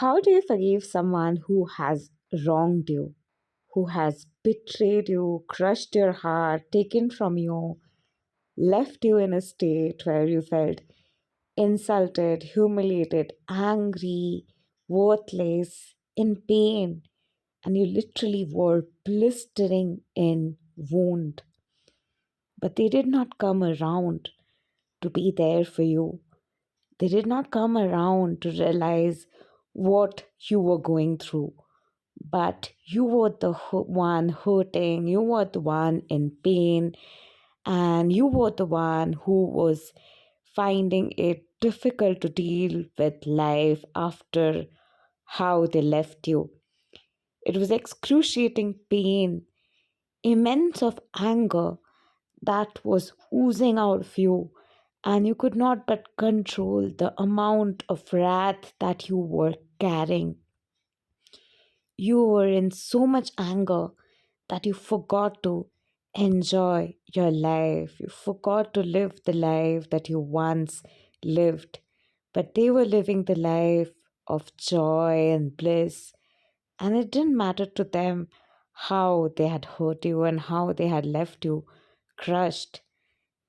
How do you forgive someone who has wronged you, who has betrayed you, crushed your heart, taken from you, left you in a state where you felt insulted, humiliated, angry, worthless, in pain, and you literally were blistering in wound? But they did not come around to be there for you. They did not come around to realize what you were going through. But you were the one hurting, you were the one in pain, and you were the one who was finding it difficult to deal with life after how they left you. It was excruciating pain, immense of anger that was oozing out of you, and you could not but control the amount of wrath that you were carrying. You were in so much anger that you forgot to enjoy your life. You forgot to live the life that you once lived. But they were living the life of joy and bliss. And it didn't matter to them how they had hurt you and how they had left you crushed.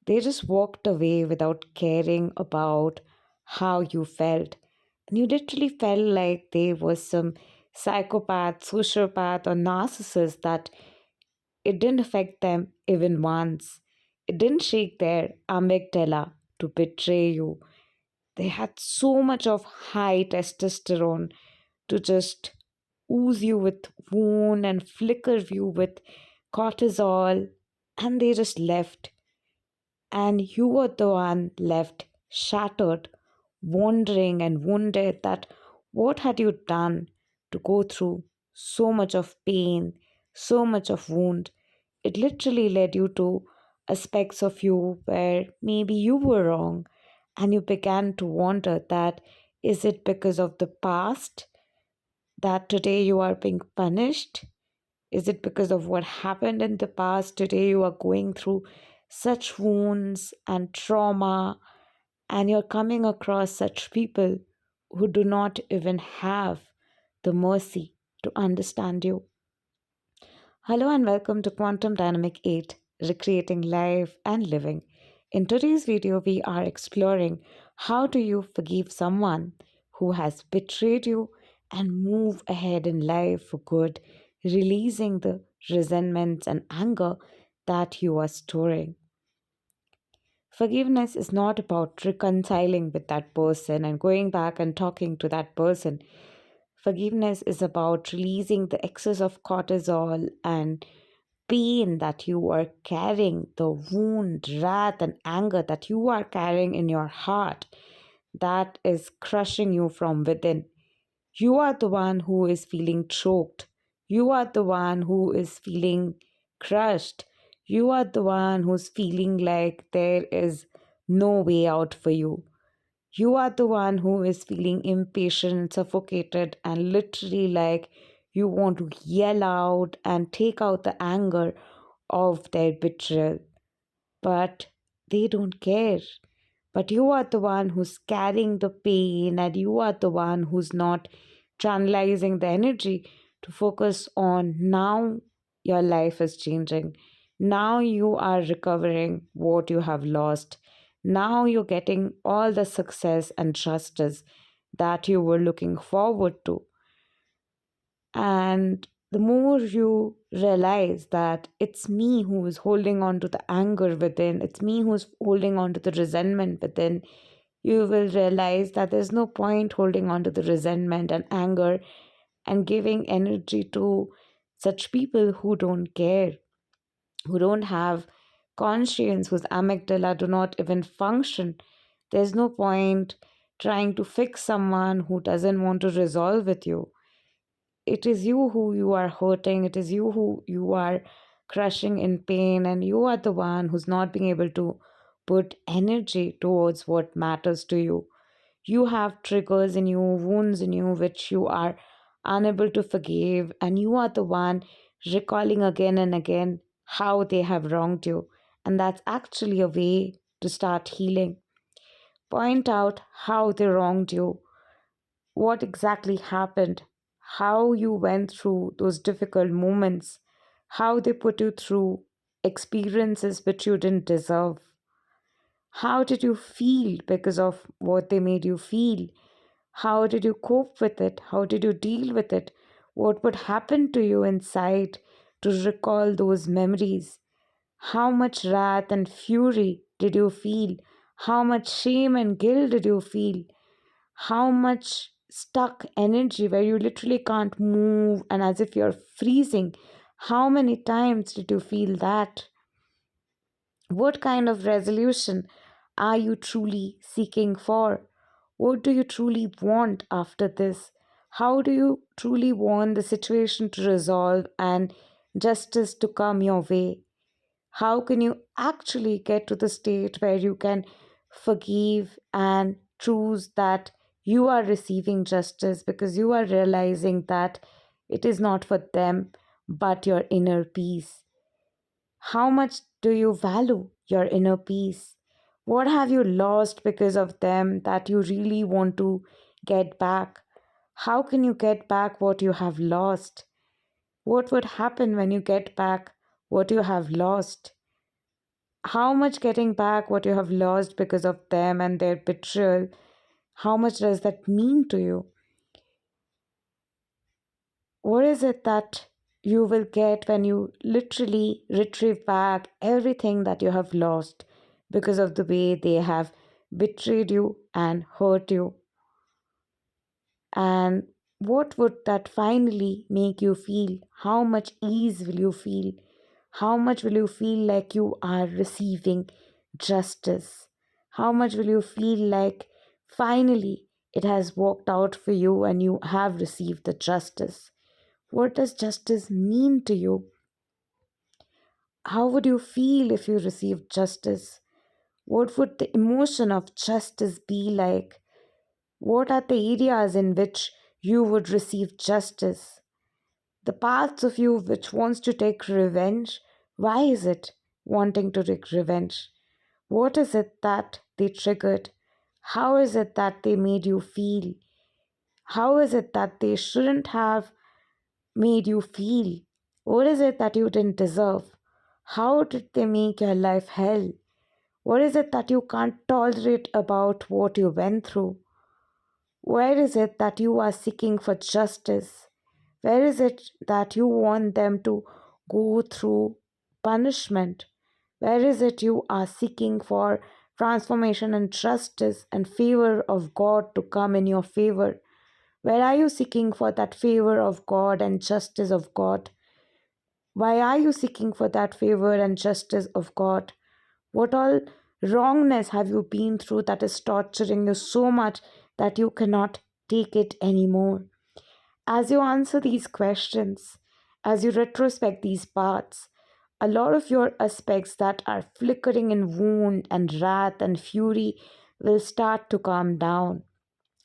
They just walked away without caring about how you felt. And you literally felt like they was some psychopath, sociopath, or narcissist that it didn't affect them even once. It didn't shake their amygdala to betray you. They had so much of high testosterone to just ooze you with wound and flicker you with cortisol, and they just left. And you were the one left shattered, wondering and wounded that what had you done to go through so much of pain, so much of wound. It literally led you to aspects of you where maybe you were wrong, and you began to wonder that is it because of the past that today you are being punished? Is it because of what happened in the past? Today you are going through such wounds and trauma, and you're coming across such people who do not even have the mercy to understand you. Hello and welcome to Quantum Dynamic 8, Recreating Life and Living. In today's video, we are exploring how do you forgive someone who has betrayed you and move ahead in life for good, releasing the resentments and anger that you are storing. Forgiveness is not about reconciling with that person and going back and talking to that person. Forgiveness is about releasing the excess of cortisol and pain that you are carrying, the wound, wrath, and anger that you are carrying in your heart that is crushing you from within. You are the one who is feeling choked. You are the one who is feeling crushed. You are the one who's feeling like there is no way out for you. You are the one who is feeling impatient, suffocated, and literally like you want to yell out and take out the anger of their betrayal. But they don't care. But you are the one who's carrying the pain, and you are the one who's not channelizing the energy to focus on now your life is changing. Now you are recovering what you have lost. Now you're getting all the success and justice that you were looking forward to. And the more you realize that it's me who is holding on to the anger within, it's me who's holding on to the resentment within, you will realize that there's no point holding on to the resentment and anger and giving energy to such people who don't care, who don't have conscience, whose amygdala do not even function. There's no point trying to fix someone who doesn't want to resolve with you. It is you who you are hurting, it is you who you are crushing in pain, and you are the one who's not being able to put energy towards what matters to you. You have triggers in you, wounds in you, which you are unable to forgive, and you are the one recalling again and again how they have wronged you. And that's actually a way to start healing. Point out how they wronged you, what exactly happened, how you went through those difficult moments, how they put you through experiences which you didn't deserve. How did you feel because of what they made you feel? How did you cope with it? How did you deal with it? What would happen to you inside to recall those memories? How much wrath and fury did you feel? How much shame and guilt did you feel? How much stuck energy where you literally can't move and as if you're freezing? How many times did you feel that? What kind of resolution are you truly seeking for? What do you truly want after this? How do you truly want the situation to resolve and justice to come your way? How can you actually get to the state where you can forgive and choose that you are receiving justice because you are realizing that it is not for them but your inner peace? How much do you value your inner peace? What have you lost because of them that you really want to get back? How can you get back what you have lost? What would happen when you get back what you have lost? How much getting back what you have lost because of them and their betrayal, how much does that mean to you? What is it that you will get when you literally retrieve back everything that you have lost because of the way they have betrayed you and hurt you? And what would that finally make you feel? How much ease will you feel? How much will you feel like you are receiving justice? How much will you feel like finally it has worked out for you and you have received the justice? What does justice mean to you? How would you feel if you received justice? What would the emotion of justice be like? What are the areas in which you would receive justice? The parts of you which wants to take revenge, why is it wanting to take revenge? What is it that they triggered? How is it that they made you feel? How is it that they shouldn't have made you feel? What is it that you didn't deserve? How did they make your life hell? What is it that you can't tolerate about what you went through? Where is it that you are seeking for justice? Where is it that you want them to go through punishment? Where is it you are seeking for transformation and justice and favor of God to come in your favor? Where are you seeking for that favor of God and justice of God? Why are you seeking for that favor and justice of God? What all wrongness have you been through that is torturing you so much that you cannot take it anymore? As you answer these questions, as you retrospect these parts, a lot of your aspects that are flickering in wound and wrath and fury will start to calm down,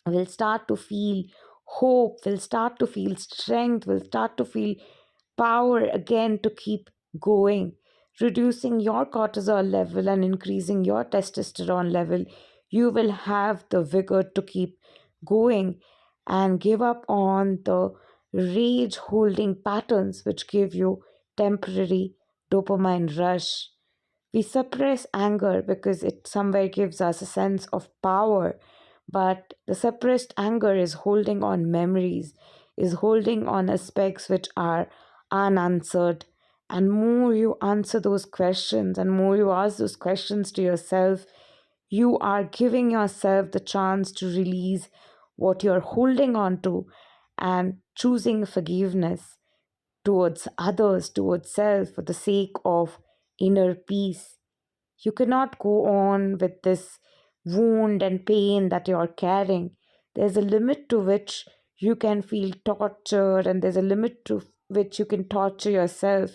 will start to feel hope, will start to feel strength, will start to feel power again to keep going, reducing your cortisol level and increasing your testosterone level. You will have the vigor to keep going and give up on the rage holding patterns which give you temporary dopamine rush. We suppress anger because it somewhere gives us a sense of power, but the suppressed anger is holding on memories, is holding on aspects which are unanswered. And more you answer those questions and more you ask those questions to yourself, you are giving yourself the chance to release what you're holding on to and choosing forgiveness towards others, towards self, for the sake of inner peace. You cannot go on with this wound and pain that you're carrying. There's a limit to which you can feel tortured, and there's a limit to which you can torture yourself,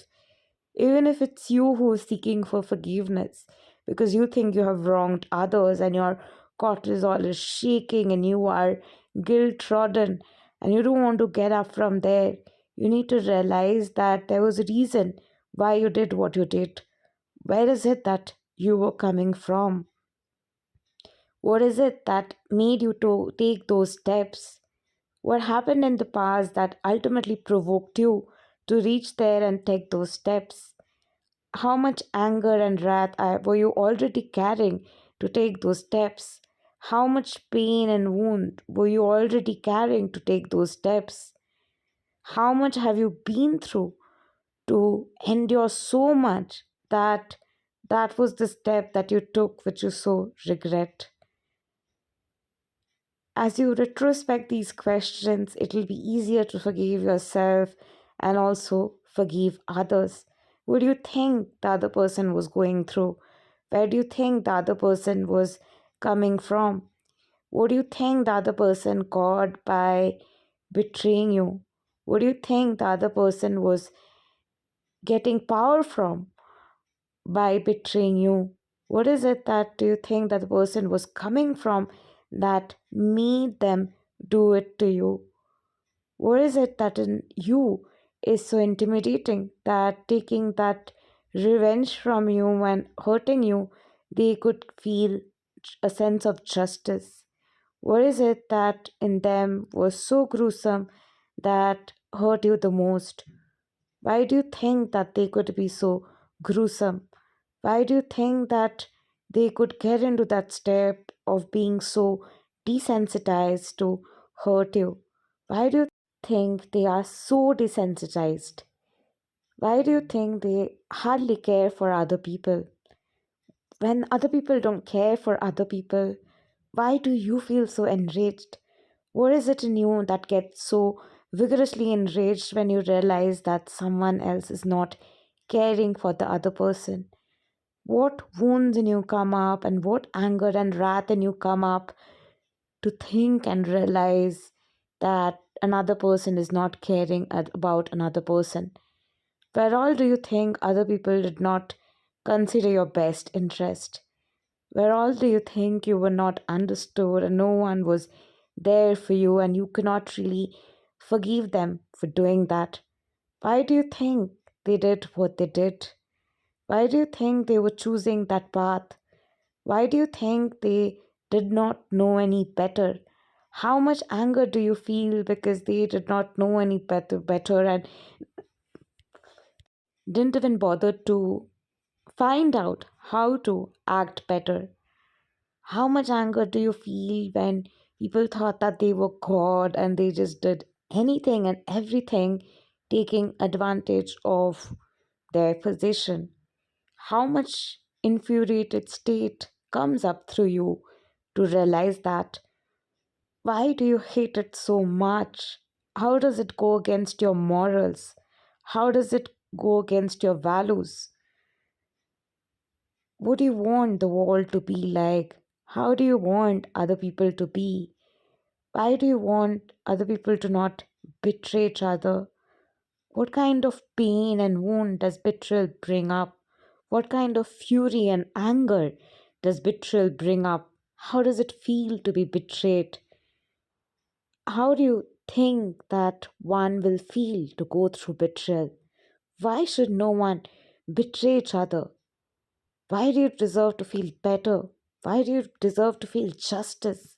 even if it's you who is seeking for forgiveness because you think you have wronged others and your cortisol is shaking and you are guilt trodden and you don't want to get up from there. You need to realize that there was a reason why you did what you did. Where is it that you were coming from? What is it that made you to take those steps? What happened in the past that ultimately provoked you to reach there and take those steps? How much anger and wrath were you already carrying to take those steps? How much pain and wound were you already carrying to take those steps? How much have you been through to endure so much that that was the step that you took which you so regret? As you retrospect these questions, it will be easier to forgive yourself and also forgive others. What do you think the other person was going through? Where do you think the other person was coming from? What do you think the other person got by betraying you? What do you think the other person was getting power from by betraying you? What is it that do you think that the person was coming from that made them do it to you? What is it that in you is so intimidating that taking that revenge from you and hurting you, they could feel a sense of justice? What is it that in them was so gruesome that hurt you the most? Why do you think that they could be so gruesome? Why do you think that they could get into that step of being so desensitized to hurt you? Why do you think they are so desensitized? Why do you think they hardly care for other people? When other people don't care for other people, why do you feel so enraged? What is it in you that gets so vigorously enraged when you realize that someone else is not caring for the other person? What wounds in you come up, and what anger and wrath in you come up to think and realize that another person is not caring about another person? Where all do you think other people did not consider your best interest? Where all do you think you were not understood and no one was there for you and you cannot really forgive them for doing that? Why do you think they did what they did? Why do you think they were choosing that path? Why do you think they did not know any better? How much anger do you feel because they did not know any better and didn't even bother to find out how to act better? How much anger do you feel when people thought that they were God and they just did anything and everything, taking advantage of their position? How much infuriated state comes up through you to realize that? Why do you hate it so much? How does it go against your morals? How does it go against your values? What do you want the world to be like? How do you want other people to be? Why do you want other people to not betray each other? What kind of pain and wound does betrayal bring up? What kind of fury and anger does betrayal bring up? How does it feel to be betrayed? How do you think that one will feel to go through betrayal? Why should no one betray each other? Why do you deserve to feel better? Why do you deserve to feel justice?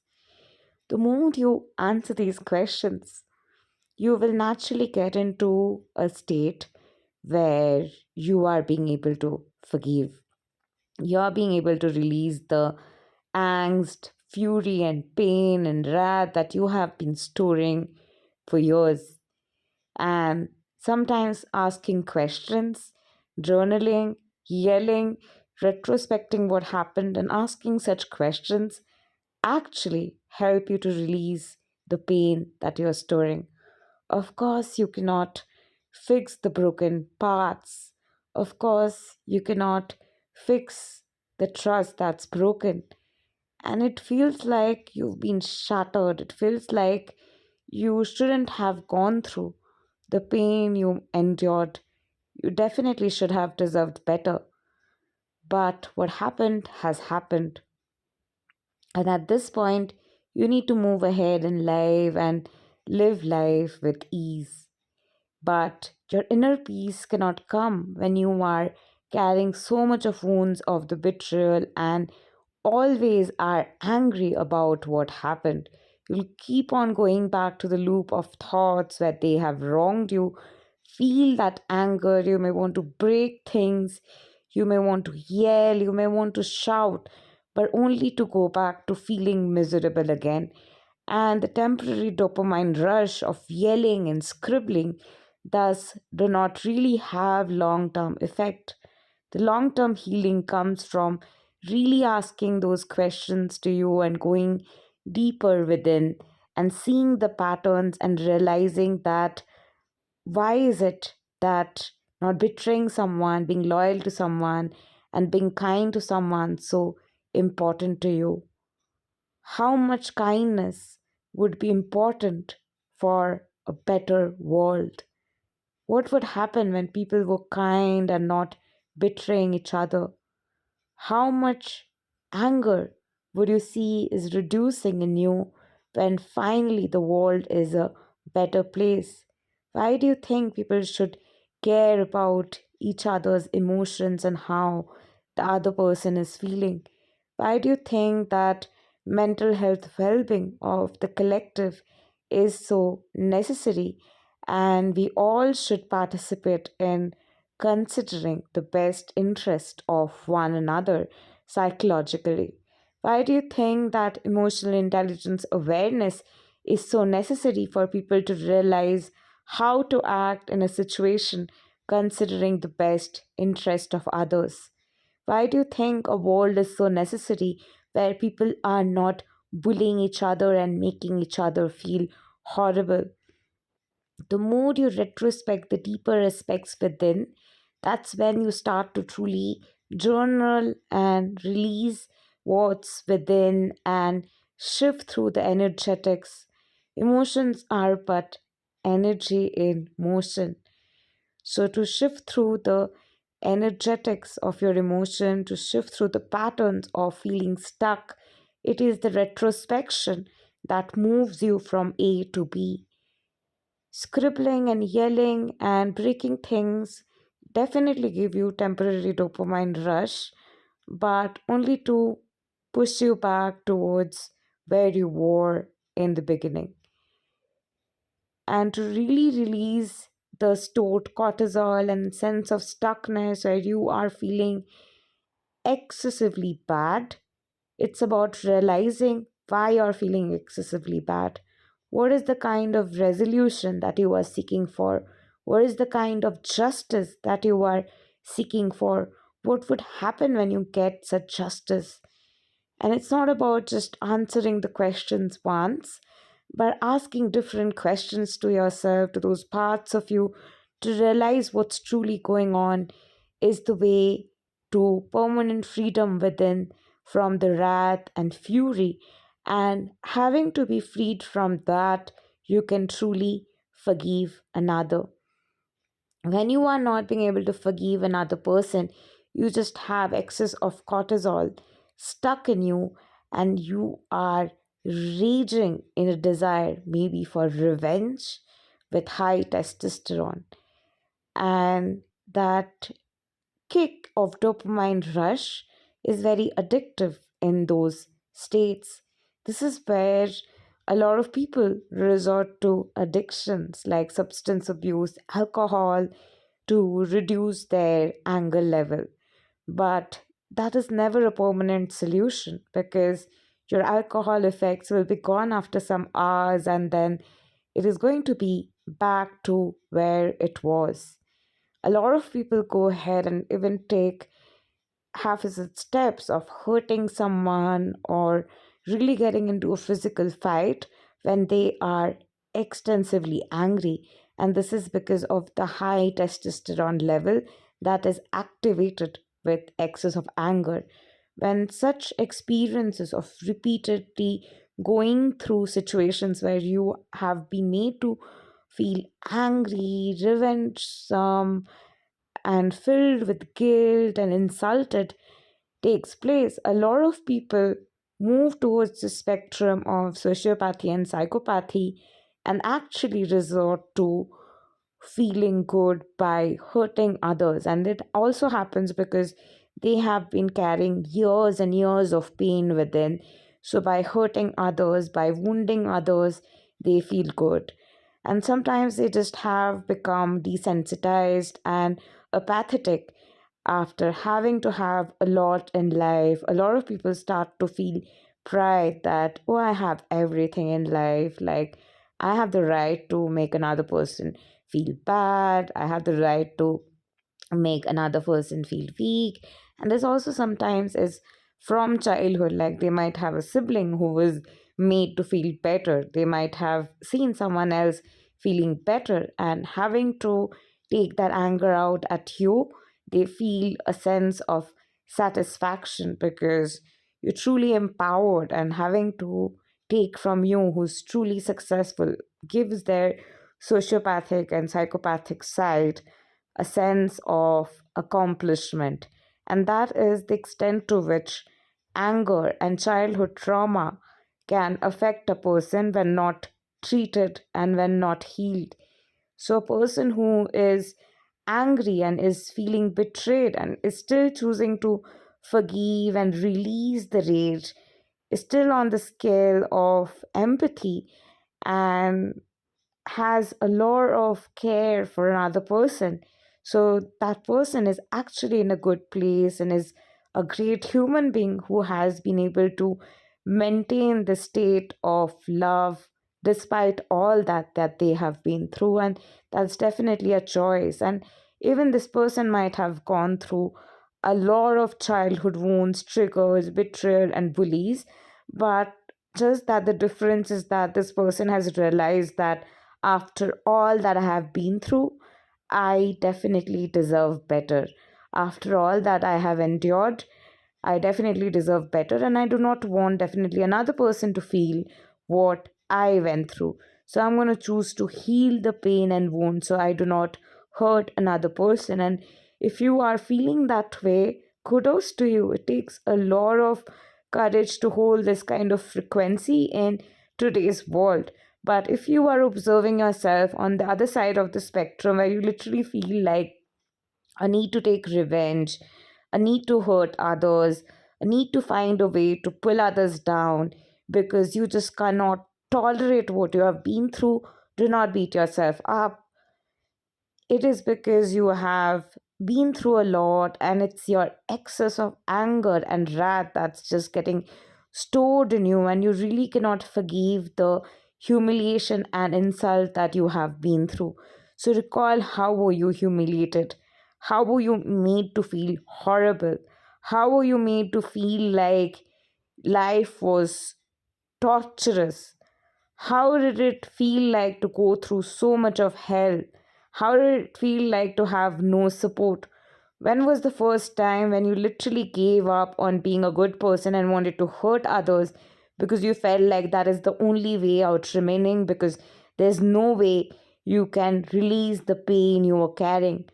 The moment you answer these questions, you will naturally get into a state where you are being able to forgive. You are being able to release the angst, fury, and pain and wrath that you have been storing for years. And sometimes asking questions, journaling, yelling, retrospecting what happened, and asking such questions actually help you to release the pain that you're storing. Of course, you cannot fix the broken parts. Of course, you cannot fix the trust that's broken. And it feels like you've been shattered. It feels like you shouldn't have gone through the pain you endured. You definitely should have deserved better. But what happened has happened. And at this point, you need to move ahead in life and live life with ease. But your inner peace cannot come when you are carrying so much of wounds of the betrayal and always are angry about what happened. You'll keep on going back to the loop of thoughts where they have wronged you. Feel that anger. You may want to break things. You may want to yell. You may want to shout, but only to go back to feeling miserable again. And the temporary dopamine rush of yelling and scribbling thus do not really have long term effect. The long term healing comes from really asking those questions to you and going deeper within and seeing the patterns and realizing that why is it that not betraying someone, being loyal to someone, and being kind to someone so important to you? How much kindness would be important for a better world? What would happen when people were kind and not betraying each other? How much anger would you see is reducing in you when finally the world is a better place? Why do you think people should care about each other's emotions and how the other person is feeling? Why do you think that mental health well being of the collective is so necessary and we all should participate in considering the best interest of one another psychologically? Why do you think that emotional intelligence awareness is so necessary for people to realize how to act in a situation considering the best interest of others? Why do you think a world is so necessary where people are not bullying each other and making each other feel horrible? The more you retrospect the deeper aspects within, that's when you start to truly journal and release what's within and shift through the energetics. Emotions are but energy in motion. So, to shift through the energetics of your emotion, to shift through the patterns of feeling stuck, it is the retrospection that moves you from A to B. Scribbling and yelling and breaking things definitely give you temporary dopamine rush, but only to push you back towards where you were in the beginning. And to really release the stored cortisol and sense of stuckness where you are feeling excessively bad, it's about realizing why you're feeling excessively bad. What is the kind of resolution that you are seeking for? What is the kind of justice that you are seeking for? What would happen when you get such justice? And it's not about just answering the questions once, but asking different questions to yourself, to those parts of you, to realize what's truly going on is the way to permanent freedom within from the wrath and fury. And having to be freed from that, you can truly forgive another. When you are not being able to forgive another person, you just have excess of cortisol stuck in you, and you are raging in a desire maybe for revenge with high testosterone. And that kick of dopamine rush is very addictive in those states. This is where a lot of people resort to addictions like substance abuse, alcohol, to reduce their anger level. But that is never a permanent solution because your alcohol effects will be gone after some hours and then it is going to be back to where it was. A lot of people go ahead and even take haphazard steps of hurting someone or really getting into a physical fight when they are extensively angry. And this is because of the high testosterone level that is activated with excess of anger. When such experiences of repeatedly going through situations where you have been made to feel angry, revenge, and filled with guilt and insulted takes place, a lot of people move towards the spectrum of sociopathy and psychopathy and actually resort to feeling good by hurting others. And it also happens because they have been carrying years and years of pain within, So by hurting others, by wounding others, they feel good. And sometimes they just have become desensitized and apathetic after having to have a lot in life. A lot of people start to feel pride that, oh, I have everything in life. Like, I have the right to make another person feel bad. I have the right to make another person feel weak. And this also sometimes is from childhood, like they might have a sibling who was made to feel better. They might have seen someone else feeling better and having to take that anger out at you. They feel a sense of satisfaction because you're truly empowered, and having to take from you who's truly successful gives their sociopathic and psychopathic side a sense of accomplishment. And that is the extent to which anger and childhood trauma can affect a person when not treated and when not healed. So, a person who is angry and is feeling betrayed and is still choosing to forgive and release the rage is still on the scale of empathy and has a lot of care for another person. So that person is actually in a good place and is a great human being who has been able to maintain the state of love despite all that they have been through. And that's definitely a choice. And even this person might have gone through a lot of childhood wounds, triggers, betrayal, and bullies, but just that the difference is that this person has realized that after all that I have been through, I definitely deserve better. After all that I have endured, I definitely deserve better, and I do not want definitely another person to feel what I went through. So I'm going to choose to heal the pain and wound so I do not hurt another person. And if you are feeling that way, kudos to you. It takes a lot of courage to hold this kind of frequency in today's world. But if you are observing yourself on the other side of the spectrum where you literally feel like a need to take revenge, a need to hurt others, a need to find a way to pull others down because you just cannot tolerate what you have been through, do not beat yourself up. It is because you have been through a lot and it's your excess of anger and wrath that's just getting stored in you, and you really cannot forgive the humiliation and insult that you have been through. So recall, how were you humiliated? How were you made to feel horrible? How were you made to feel like life was torturous? How did it feel like to go through so much of hell? How did it feel like to have no support? When was the first time when you literally gave up on being a good person and wanted to hurt others because you felt like that is the only way out remaining, because there's no way you can release the pain you are carrying?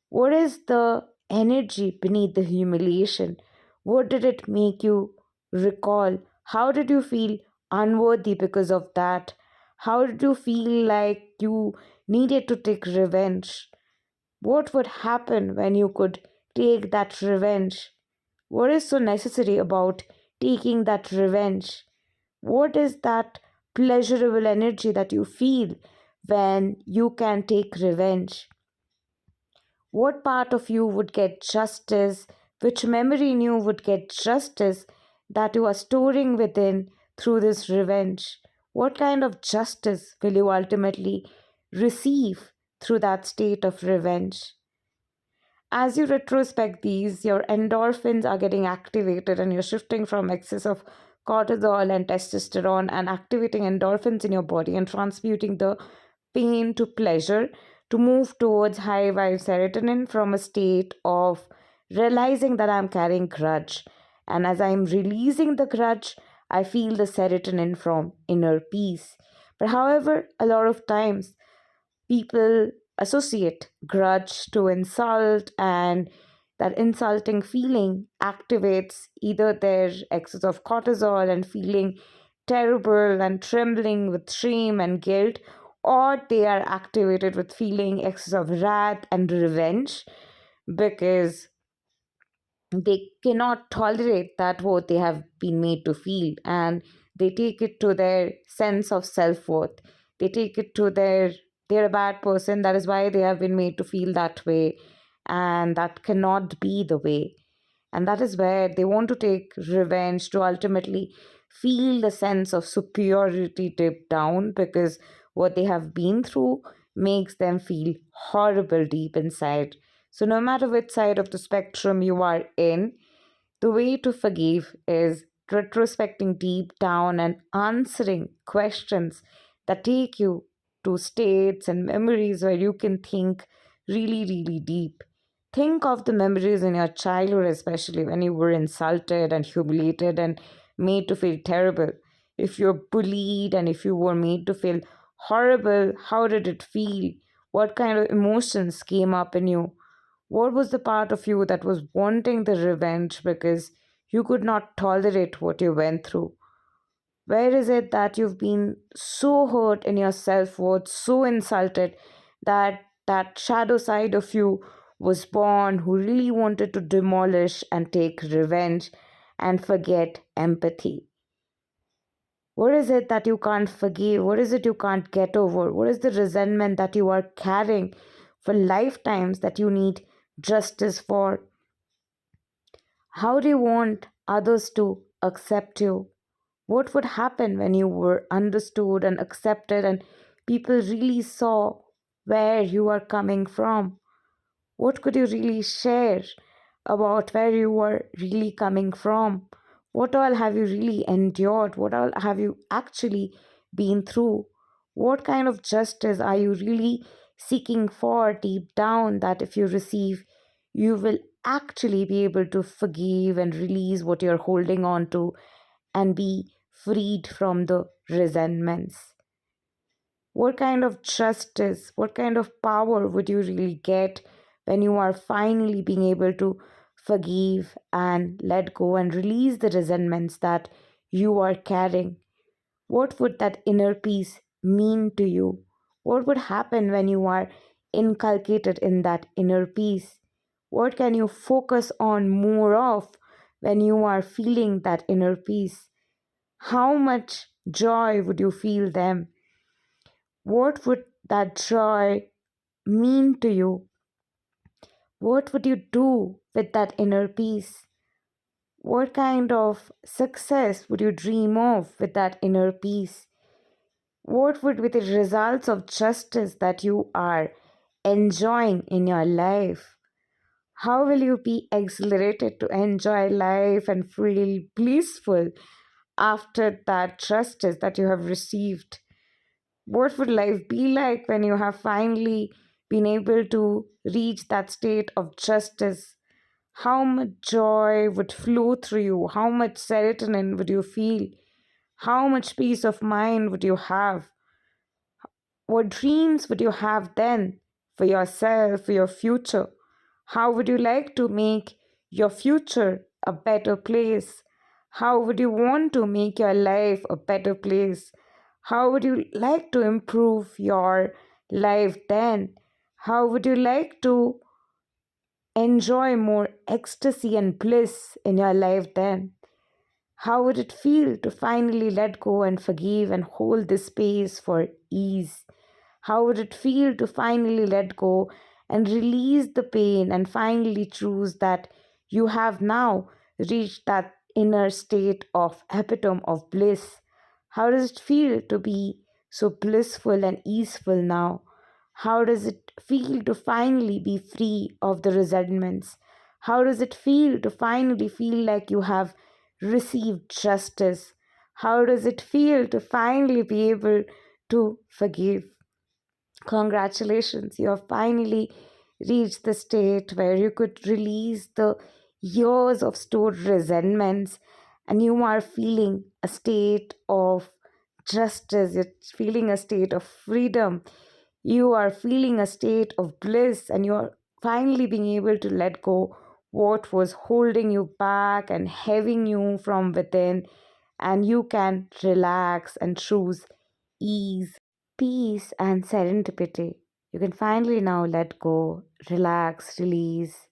What is the energy beneath the humiliation? What did it make you recall? How did you feel unworthy because of that? How did you feel like you needed to take revenge? What would happen when you could take that revenge? What is so necessary about taking that revenge? What is that pleasurable energy that you feel when you can take revenge? What part of you would get justice? Which memory in you would get justice that you are storing within through this revenge? What kind of justice will you ultimately receive through that state of revenge? As you retrospect these, your endorphins are getting activated and you're shifting from excess of cortisol and testosterone and activating endorphins in your body and transmuting the pain to pleasure to move towards high vibe serotonin from a state of realizing that I'm carrying grudge. And as I'm releasing the grudge, I feel the serotonin from inner peace. But however, a lot of times people associate grudge to insult, and that insulting feeling activates either their excess of cortisol and feeling terrible and trembling with shame and guilt, or they are activated with feeling excess of wrath and revenge because they cannot tolerate that what they have been made to feel, and they take it to their sense of self-worth. They take it to they're a bad person, that is why they have been made to feel that way, and that cannot be the way. And that is where they want to take revenge to ultimately feel the sense of superiority deep down, because what they have been through makes them feel horrible deep inside. So, no matter which side of the spectrum you are in, the way to forgive is retrospecting deep down and answering questions that take you to states and memories where you can think really, really deep. Think of the memories in your childhood, especially when you were insulted and humiliated and made to feel terrible. If you're bullied and if you were made to feel horrible, how did it feel? What kind of emotions came up in you? What was the part of you that was wanting the revenge because you could not tolerate what you went through? Where is it that you've been so hurt in your self worth, so insulted, that that shadow side of you was born who really wanted to demolish and take revenge and forget empathy? What is it that you can't forgive? What is it you can't get over? What is the resentment that you are carrying for lifetimes that you need justice for? How do you want others to accept you? What would happen when you were understood and accepted and people really saw where you are coming from? What could you really share about where you were really coming from? What all have you really endured? What all have you actually been through? What kind of justice are you really seeking for deep down, that if you receive, you will actually be able to forgive and release what you're holding on to and be freed from the resentments? What kind of justice, what kind of power would you really get when you are finally being able to forgive and let go and release the resentments that you are carrying? What would that inner peace mean to you? What would happen when you are inculcated in that inner peace? What can you focus on more of when you are feeling that inner peace? How much joy would you feel then? What would that joy mean to you? What would you do with that inner peace? What kind of success would you dream of with that inner peace? What would be the results of justice that you are enjoying in your life? How will you be exhilarated to enjoy life and feel blissful after that justice that you have received? What would life be like when you have finally been able to reach that state of justice? How much joy would flow through you? How much serotonin would you feel? How much peace of mind would you have? What dreams would you have then for yourself, for your future? How would you like to make your future a better place? How would you want to make your life a better place? How would you like to improve your life then? How would you like to enjoy more ecstasy and bliss in your life then? How would it feel to finally let go and forgive and hold this space for ease? How would it feel to finally let go and release the pain and finally choose that you have now reached that inner state of epitome of bliss? How does it feel to be so blissful and easeful now? How does it feel to finally be free of the resentments? How does it feel to finally feel like you have received justice? How does it feel to finally be able to forgive? Congratulations, you have finally reached the state where you could release the years of stored resentments, and you are feeling a state of justice, you're feeling a state of freedom, you are feeling a state of bliss, and you are finally being able to let go what was holding you back and having you from within, and you can relax and choose ease, peace, and serendipity. You can finally now let go, relax, release,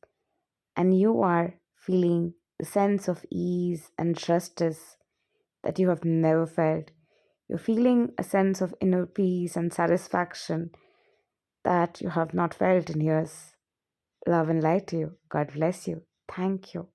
and you are feeling the sense of ease and justice that you have never felt. You're feeling a sense of inner peace and satisfaction that you have not felt in years. Love and light to you. God bless you. Thank you.